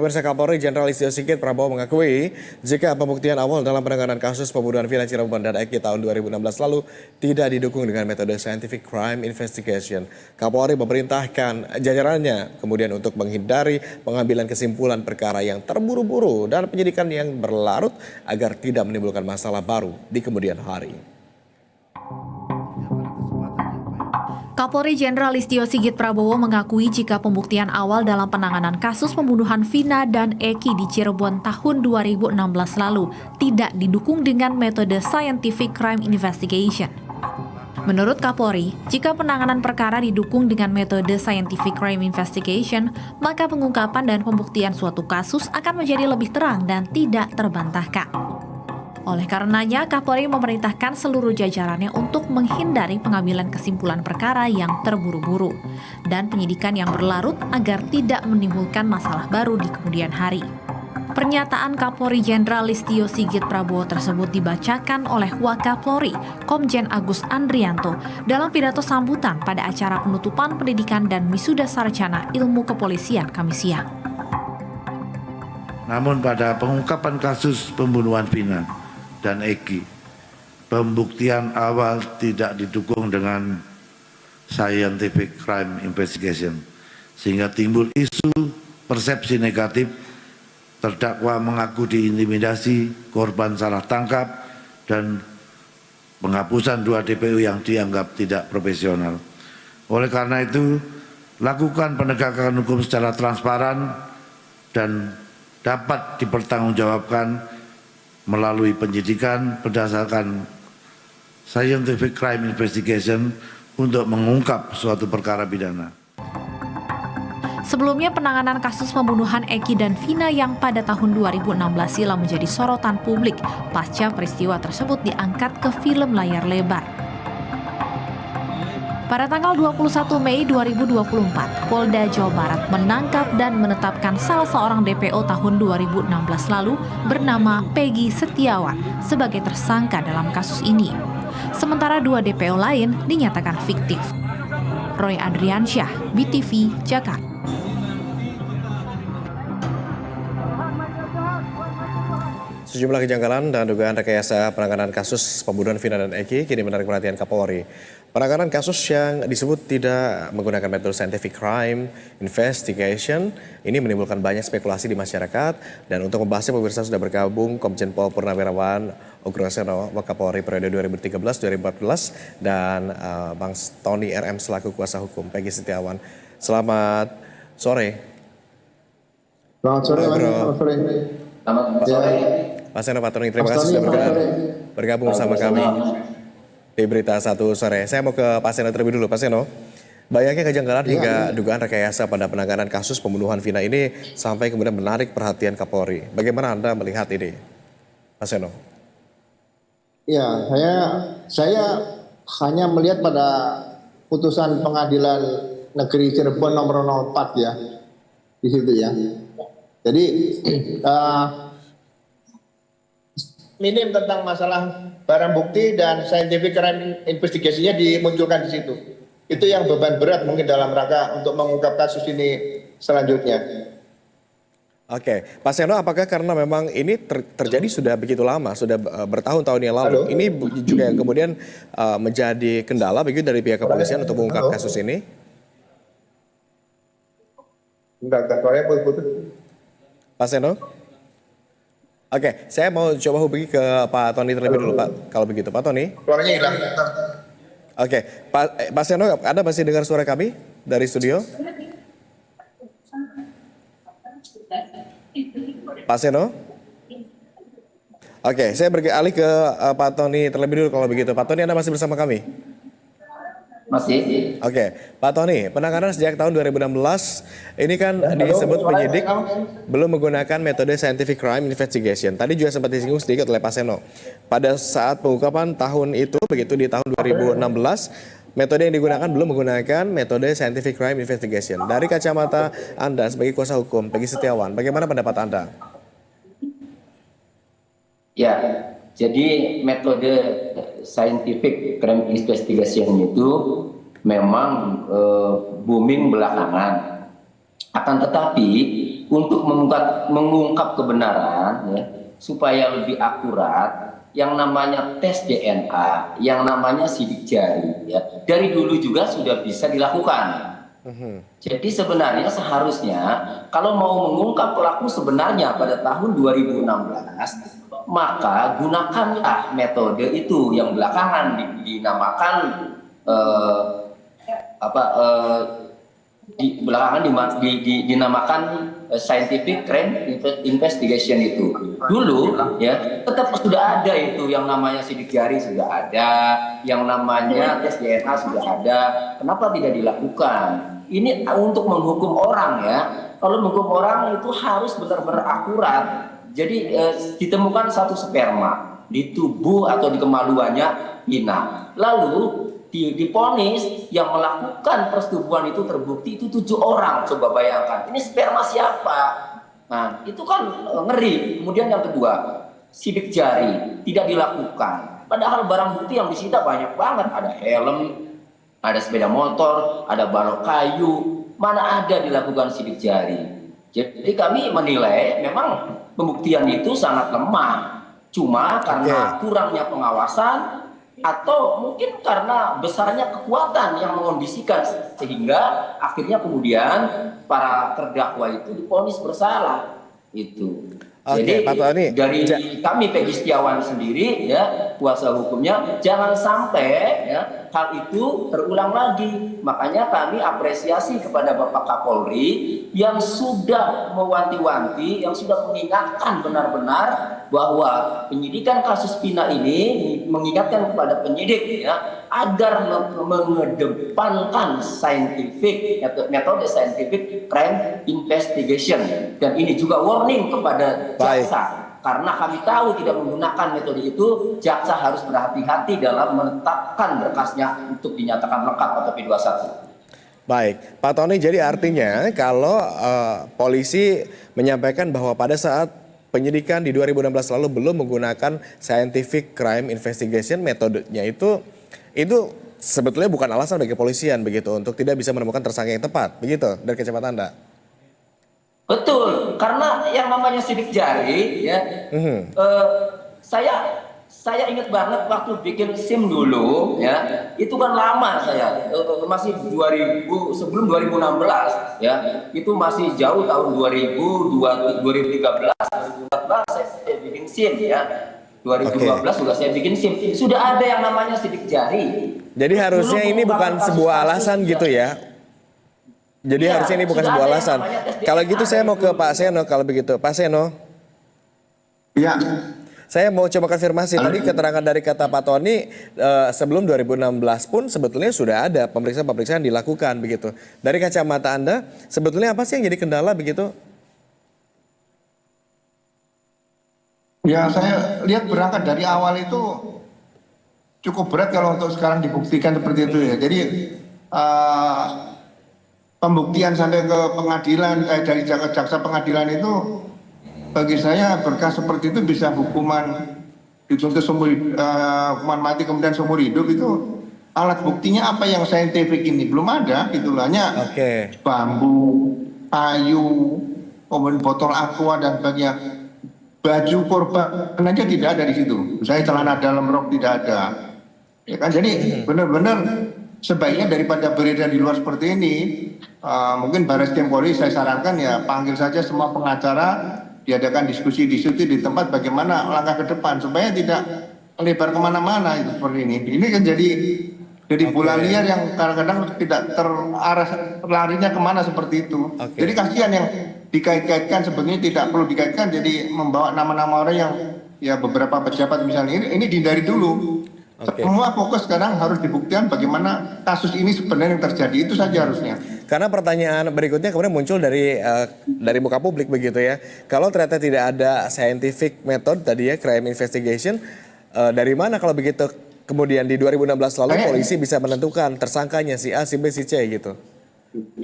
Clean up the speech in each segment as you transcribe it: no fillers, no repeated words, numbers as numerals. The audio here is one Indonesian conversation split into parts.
pemirsa, Kapolri Jenderal Listio Sigit Prabowo mengakui jika pembuktian awal dalam penanganan kasus pembunuhan Vina Cirebon dan Eki tahun 2016 lalu tidak didukung dengan metode scientific crime investigation. Kapolri memerintahkan jajarannya kemudian untuk menghindari pengambilan kesimpulan perkara yang terburu-buru dan penyidikan yang berlarut agar tidak menimbulkan masalah baru di kemudian hari. Kapolri Jenderal Listio Sigit Prabowo mengakui jika pembuktian awal dalam penanganan kasus pembunuhan Vina dan Eki di Cirebon tahun 2016 lalu tidak didukung dengan metode scientific crime investigation. Menurut Kapolri, jika penanganan perkara didukung dengan metode scientific crime investigation, maka pengungkapan dan pembuktian suatu kasus akan menjadi lebih terang dan tidak terbantahkan. Oleh karenanya, Kapolri memerintahkan seluruh jajarannya untuk menghindari pengambilan kesimpulan perkara yang terburu-buru dan penyidikan yang berlarut agar tidak menimbulkan masalah baru di kemudian hari. Pernyataan Kapolri Jenderal Listio Sigit Prabowo tersebut dibacakan oleh Wakapolri, Komjen Agus Andrianto, dalam pidato sambutan pada acara penutupan pendidikan dan wisuda sarjana ilmu kepolisian Kamis siang. Namun pada pengungkapan kasus pembunuhan Vina dan Eki, pembuktian awal tidak didukung dengan scientific crime investigation, sehingga timbul isu persepsi negatif, terdakwa mengaku diintimidasi, korban salah tangkap, dan penghapusan 2 DPO yang dianggap tidak profesional. Oleh karena itu, lakukan penegakan hukum secara transparan dan dapat dipertanggungjawabkan melalui penyidikan berdasarkan scientific crime investigation untuk mengungkap suatu perkara pidana. Sebelumnya, penanganan kasus pembunuhan Eki dan Vina yang pada tahun 2016 silam menjadi sorotan publik pasca peristiwa tersebut diangkat ke film layar lebar. Pada tanggal 21 Mei 2024, Polda Jawa Barat menangkap dan menetapkan salah seorang DPO tahun 2016 lalu bernama Peggy Setiawan sebagai tersangka dalam kasus ini. Sementara 2 DPO lain dinyatakan fiktif. Roy Adriansyah, BTV, Jakarta. Sejumlah kejanggalan dan dugaan rekayasa penanganan kasus pembunuhan Vina dan Eki kini menarik perhatian Kapolri. Penanganan kasus yang disebut tidak menggunakan metode scientific crime investigation ini menimbulkan banyak spekulasi di masyarakat. Dan untuk membahasnya, pemirsa, sudah bergabung Komjen Pol Purnawirawan Ugroseno Wakapolri periode 2013-2014 dan Bang Tony RM selaku kuasa hukum Peggy Setiawan. Selamat sore. Selamat sore, Selamat sore. Mas Seno, Pak Tony, terima kasih sudah bergabung bersama kami di Berita 1 Sore. Saya mau ke Pak Seno terlebih dulu. Pak Seno, banyaknya kejanggalan hingga dugaan rekayasa pada penanganan kasus pembunuhan Vina ini sampai kemudian menarik perhatian Kapolri. Bagaimana Anda melihat ini, Pak Seno? Ya, saya hanya melihat pada putusan Pengadilan Negeri Cirebon nomor 04 ya, di situ ya. Jadi minim tentang masalah barang bukti dan scientific crime investigasinya dimunculkan di situ. Itu yang beban berat mungkin dalam rangka untuk mengungkap kasus ini selanjutnya. Oke, Pak Seno, apakah karena memang ini terjadi sudah begitu lama, sudah bertahun-tahun yang lalu, ini juga yang kemudian menjadi kendala begitu dari pihak kepolisian untuk mengungkap kasus ini? Enggak, suaranya putus. Pak Seno? Oke, saya mau coba hubungi ke Pak Tony terlebih dulu, Pak. Kalau begitu, Pak Tony. Suaranya hilang. Oke, Pak Seno, Anda masih dengar suara kami dari studio? Pak Seno? Oke, saya beralih ke Pak Tony terlebih dulu kalau begitu. Pak Tony, Anda masih bersama kami? Masih. Oke, Pak Tony, penanganan sejak tahun 2016 ini kan disebut penyidik belum menggunakan metode scientific crime investigation. Tadi juga sempat disinggung sedikit oleh Pak Seno. Pada saat pengungkapan tahun itu, begitu di tahun 2016, metode yang digunakan belum menggunakan metode scientific crime investigation. Dari kacamata Anda sebagai kuasa hukum, Peggy Setiawan, bagaimana pendapat Anda? Ya, jadi metode scientific crime investigation itu memang booming belakangan. Akan tetapi untuk mengungkap kebenaran ya, supaya lebih akurat, yang namanya tes DNA, yang namanya sidik jari ya, dari dulu juga sudah bisa dilakukan. Jadi sebenarnya seharusnya kalau mau mengungkap pelaku sebenarnya pada tahun 2016, maka gunakanlah metode itu yang belakangan dinamakan dinamakan scientific crime investigation itu. Dulu ya tetap sudah ada itu yang namanya sidik jari, sudah ada yang namanya tes DNA, sudah ada. Kenapa tidak dilakukan? Ini untuk menghukum orang ya. Kalau menghukum orang itu harus benar-benar akurat. Jadi ditemukan satu sperma di tubuh atau di kemaluannya Ina. Lalu diponis yang melakukan persetubuhan itu terbukti itu 7 orang. Coba bayangkan, ini sperma siapa? Nah, itu kan ngeri. Kemudian yang kedua, sidik jari tidak dilakukan. Padahal barang bukti yang disita banyak banget. Ada helm, ada sepeda motor, ada balok kayu. Mana ada dilakukan sidik jari? Jadi kami menilai memang pembuktian itu sangat lemah. Cuma karena kurangnya pengawasan, atau mungkin karena besarnya kekuatan yang mengondisikan, sehingga akhirnya kemudian para terdakwa itu divonis bersalah itu. Jadi Pak Tony, dari kami Peggy Setiawan sendiri ya, kuasa hukumnya, jangan sampai ya hal itu terulang lagi. Makanya kami apresiasi kepada Bapak Kapolri yang sudah mewanti-wanti, yang sudah mengingatkan benar-benar bahwa penyidikan kasus Vina ini, mengingatkan kepada penyidik ya agar mengedepankan metode scientific crime investigation, dan ini juga warning kepada jaksa. Karena kami tahu tidak menggunakan metode itu, jaksa harus berhati-hati dalam menetapkan berkasnya untuk dinyatakan lengkap atau P21. Baik, Pak Tony, jadi artinya kalau polisi menyampaikan bahwa pada saat penyidikan di 2016 lalu belum menggunakan scientific crime investigation, metodenya itu sebetulnya bukan alasan bagi kepolisian begitu untuk tidak bisa menemukan tersangka yang tepat, begitu dari kacamata Anda? Betul, karena yang namanya sidik jari ya, saya ingat banget waktu bikin SIM dulu ya, itu kan lama saya, masih sebelum 2016 ya, itu masih jauh tahun 2013, 2014 saya bikin SIM ya, 2012 juga saya bikin SIM, sudah ada yang namanya sidik jari. Jadi harusnya ini bukan sebuah alasan gitu ya? Jadi harusnya ini bukan sebuah alasan. Kalau gitu saya mau ke Pak Seno kalau begitu. Pak Seno. Ya. Saya mau coba konfirmasi. Tadi keterangan dari kata Pak Tony sebelum 2016 pun sebetulnya sudah ada pemeriksaan-pemeriksaan dilakukan begitu. Dari kacamata Anda sebetulnya apa sih yang jadi kendala begitu? Ya, saya lihat berangkat dari awal itu cukup berat kalau untuk sekarang dibuktikan seperti itu ya. Jadi pembuktian sampai ke pengadilan, dari jaksa pengadilan itu bagi saya berkas seperti itu bisa hukuman dituntut hukuman mati kemudian seumur hidup. Itu alat buktinya apa yang saintifik ini belum ada, gitu lah. Hanya bambu, kayu, kemudian botol aqua dan sebagainya. Baju korban aja tidak ada di situ. Saya celana dalam rok tidak ada. Ya kan, jadi benar-benar sebaiknya daripada beredar di luar seperti ini, mungkin Barreskrim Polri saya sarankan ya panggil saja semua pengacara, diadakan diskusi di situ di tempat bagaimana langkah ke depan supaya tidak melebar kemana-mana itu seperti ini. Ini kan jadi bola liar yang kadang-kadang tidak terarah larinya kemana seperti itu. Jadi kasihan yang dikait-kaitkan sebetulnya tidak perlu dikaitkan, jadi membawa nama-nama orang yang ya beberapa pejabat misalnya ini dihindari dulu. Semua fokus sekarang harus dibuktikan bagaimana kasus ini sebenarnya yang terjadi, itu saja harusnya. Karena pertanyaan berikutnya kemudian muncul dari muka publik begitu ya. Kalau ternyata tidak ada scientific method tadi ya, crime investigation, dari mana kalau begitu kemudian di 2016 lalu polisi bisa menentukan tersangkanya si A, si B, si C gitu?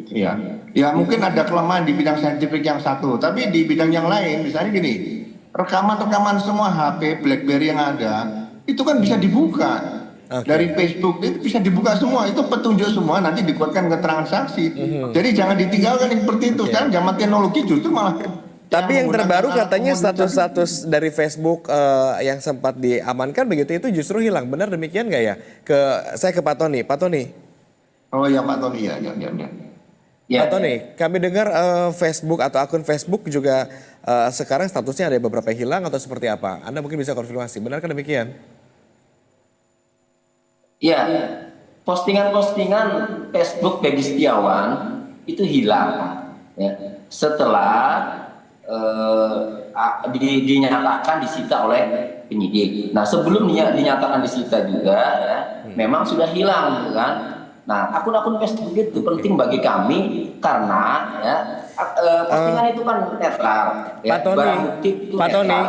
Ya mungkin ada kelemahan di bidang saintifik yang satu, tapi di bidang yang lain, misalnya gini, rekaman-rekaman semua HP, BlackBerry yang ada, itu kan bisa dibuka. dari Facebook itu bisa dibuka semua, itu petunjuk semua, nanti dikuatkan keterangan saksi. Jadi jangan ditinggalkan yang seperti itu. Sekarang zaman teknologi justru malah. Tapi yang terbaru menggunakan alat katanya komunikasi. status-status dari Facebook yang sempat diamankan begitu itu justru hilang. Benar demikian nggak ya? Saya ke Pak Tony. Pak Tony. Oh ya Pak Tony ya. Ya. Pak Tony, kami dengar Facebook atau akun Facebook juga sekarang statusnya ada beberapa hilang atau seperti apa? Anda mungkin bisa konfirmasi. Benarkah demikian? Ya, postingan-postingan Facebook Peggy Setiawan itu hilang ya, setelah dinyatakan disita oleh penyidik. Nah, sebelum dinyatakan disita juga ya, memang sudah hilang gitu kan. Nah, akun-akun Facebook itu penting bagi kami karena ya postingan itu kan netral ya, Pak Tony, barang bukti itu Pak netral. Tony.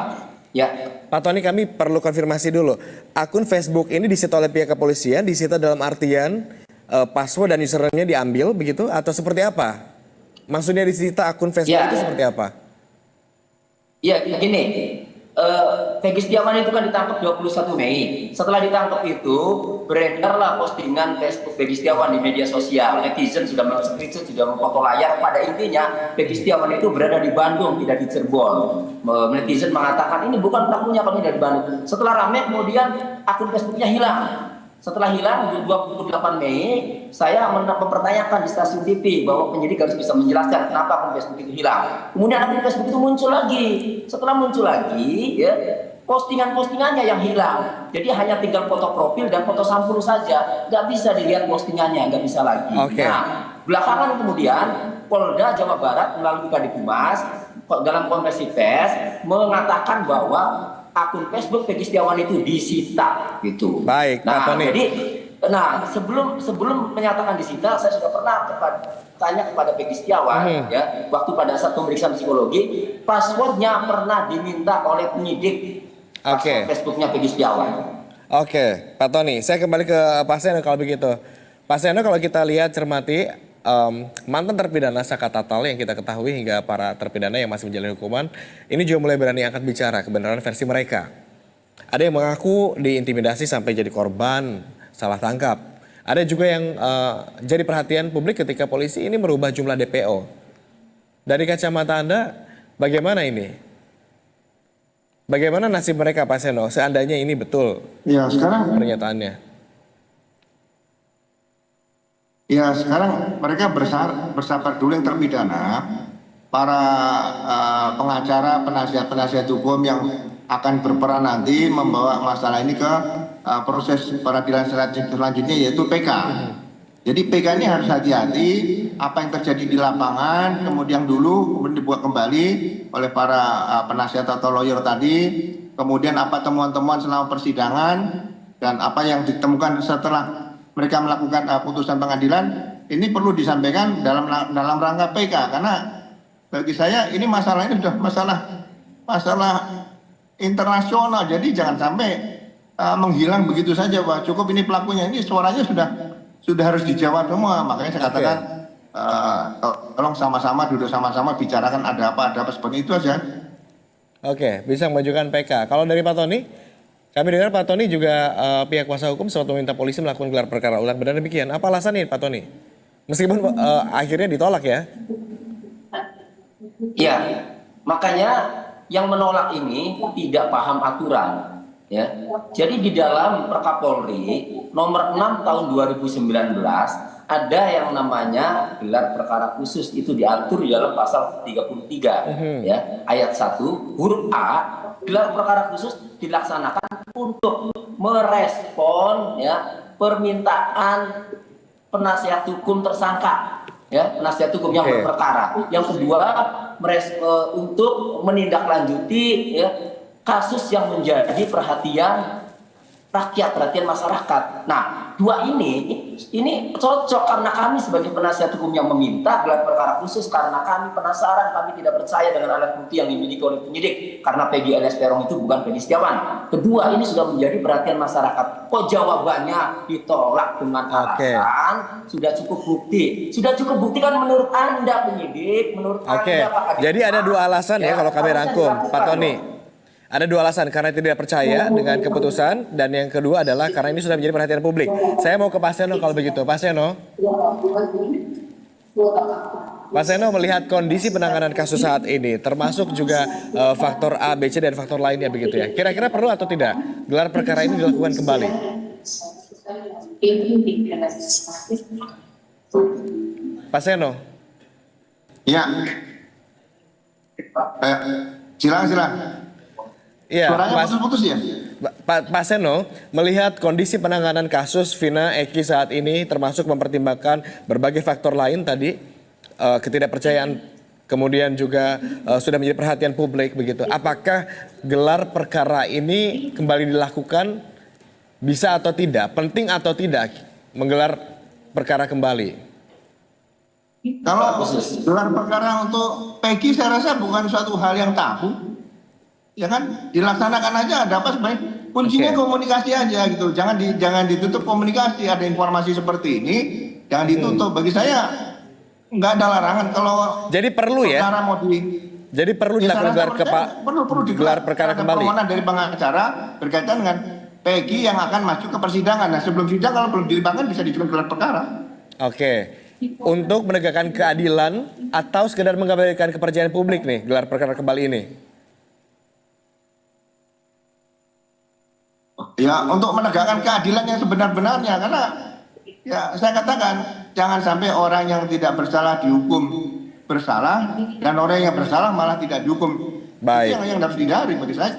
Ya. Pak Tony, kami perlu konfirmasi dulu. Akun Facebook ini disita oleh pihak kepolisian, disita dalam artian password dan username-nya diambil begitu atau seperti apa? Maksudnya disita akun Facebook Ya. itu seperti apa? Ya, gini. Peggy Setiawan itu kan ditangkap 21 Mei. Setelah ditangkap itu, beredarlah postingan Facebook Peggy Setiawan di media sosial. Netizen sudah men-screenshot, sudah memfoto layar. Pada intinya, Peggy Setiawan itu berada di Bandung, tidak di Cirebon. Netizen mengatakan ini bukan pelakunya, kami dari Bandung. Setelah ramai, kemudian akun Facebooknya hilang. Setelah hilang di 28 Mei, saya mempertanyakan di stasiun TV bahwa penyidik harus bisa menjelaskan kenapa akun Facebook itu hilang. Kemudian akun Facebook itu muncul lagi. Setelah muncul lagi, ya, postingan-postingannya yang hilang. Jadi hanya tinggal foto profil dan foto sampul saja. Nggak bisa dilihat postingannya, nggak bisa lagi. Oke. Nah, belakangan kemudian Polda Jawa Barat melalui Kadif Humas dalam konferensi pers mengatakan bahwa akun Facebook Peggy Setiawan itu disita gitu. Baik, Pak Tony. Jadi, sebelum menyatakan disita, saya sudah pernah tanya kepada Peggy Setiawan, ya, waktu pada saat pemeriksaan psikologi, passwordnya pernah diminta oleh penyidik. Oke. Password Facebooknya Peggy Setiawan. Oke, Pak Tony, saya kembali ke Pak Seno kalau begitu. Pak Seno, kalau kita lihat cermati mantan terpidana Saka Tatal yang kita ketahui hingga para terpidana yang masih menjalani hukuman ini juga mulai berani angkat bicara kebenaran versi mereka. Ada yang mengaku diintimidasi sampai jadi korban salah tangkap. Ada juga yang jadi perhatian publik ketika polisi ini merubah jumlah DPO. Dari kacamata Anda, bagaimana ini? Bagaimana nasib mereka, Pak Seno? Seandainya ini betul Ya sekarang pernyataannya. Ya sekarang mereka bersabar dulu yang terpidana, para pengacara, penasihat hukum yang akan berperan nanti membawa masalah ini ke proses peradilan selanjutnya yaitu PK. Jadi PK ini harus hati-hati apa yang terjadi di lapangan, kemudian kemudian dibuat kembali oleh para penasihat atau lawyer tadi, kemudian apa temuan-temuan selama persidangan dan apa yang ditemukan setelah mereka melakukan putusan pengadilan ini perlu disampaikan dalam rangka PK karena bagi saya ini masalah ini sudah masalah internasional, jadi jangan sampai menghilang begitu saja. Wah, cukup ini pelakunya, ini suaranya sudah harus dijawab semua. Makanya saya katakan tolong sama-sama duduk sama-sama bicarakan ada apa seperti itu aja. Oke, bisa mengajukan PK. Kalau dari Pak Tony, kami dengar Pak Tony juga pihak kuasa hukum sempat meminta polisi melakukan gelar perkara ulang. Benar demikian? Apa alasannya Pak Tony? Meskipun akhirnya ditolak ya? Ya, makanya yang menolak ini tidak paham aturan. Ya, jadi di dalam Perkapolri nomor 6 tahun 2019 ada yang namanya gelar perkara khusus, itu diatur di dalam pasal 33 ya, ayat 1 huruf A. Gelar perkara khusus dilaksanakan untuk merespon ya permintaan penasihat hukum tersangka, ya, penasihat hukum yang berperkara. Yang kedua, untuk menindaklanjuti ya kasus yang menjadi perhatian rakyat, perhatian masyarakat. Nah, dua ini cocok karena kami sebagai penasihat hukum yang meminta gelar perkara khusus karena kami penasaran, kami tidak percaya dengan alat bukti yang dimiliki oleh penyidik karena Peggy alias Peron itu bukan Peggy Setiawan. Kedua, ini sudah menjadi perhatian masyarakat. Kok jawabannya ditolak dengan alasan sudah cukup bukti? Sudah cukup bukti kan menurut Anda penyidik, menurut Anda Pak Kadif. Jadi ada dua alasan ya kalau kami rangkum, Pak Tony. Ada dua alasan, karena tidak percaya dengan keputusan, dan yang kedua adalah karena ini sudah menjadi perhatian publik. Saya mau ke Pak Seno kalau begitu. Pak Seno. Pak Seno, melihat kondisi penanganan kasus saat ini, termasuk juga faktor A, B, C, dan faktor lainnya begitu ya. Kira-kira perlu atau tidak gelar perkara ini dilakukan kembali? Pak Seno. Ya. Silakan. Iya, Suaranya putus-putus ya? Pak Seno, melihat kondisi penanganan kasus Vina Eki saat ini, termasuk mempertimbangkan berbagai faktor lain tadi, ketidakpercayaan, kemudian juga sudah menjadi perhatian publik begitu. Apakah gelar perkara ini kembali dilakukan, bisa atau tidak, penting atau tidak menggelar perkara kembali? Kalau gelar perkara untuk Peggy saya rasa bukan suatu hal yang tabu. Ya kan, dilaksanakan aja, ada apa sebenarnya? Kuncinya komunikasi aja gitu. Jangan ditutup komunikasi. Ada informasi seperti ini, jangan ditutup. Bagi saya nggak ada larangan kalau jadi perlu ya. Mau Jadi perlu dilakukan gelar perkara kembali. Permohonan dari pengacara berkaitan dengan Peggy yang akan maju ke persidangan. Nah, sebelum sidang kalau belum dilimpahkan bisa dijual gelar perkara. Oke. Untuk menegakkan keadilan atau sekedar mengembalikan kepercayaan publik nih gelar perkara kembali ini? Ya, untuk menegakkan keadilan yang sebenar-benarnya, karena ya saya katakan jangan sampai orang yang tidak bersalah dihukum bersalah dan orang yang bersalah malah tidak dihukum. Baik. Itu yang harus dihindari bagi saya.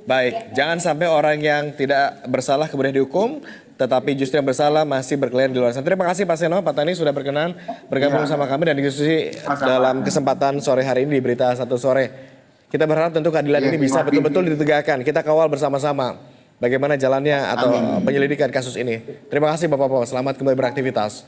Baik, jangan sampai orang yang tidak bersalah kemudian dihukum, tetapi justru yang bersalah masih berkeliaran di luar sana. Terima kasih Pak Seno, Pak Tani sudah berkenan bergabung sama kami dan diskusi dalam kesempatan sore hari ini di Berita Satu Sore. Kita berharap tentu keadilan ini bisa betul-betul ditegakkan. Kita kawal bersama-sama bagaimana jalannya atau penyelidikan kasus ini. Terima kasih Bapak-Bapak, selamat kembali beraktivitas.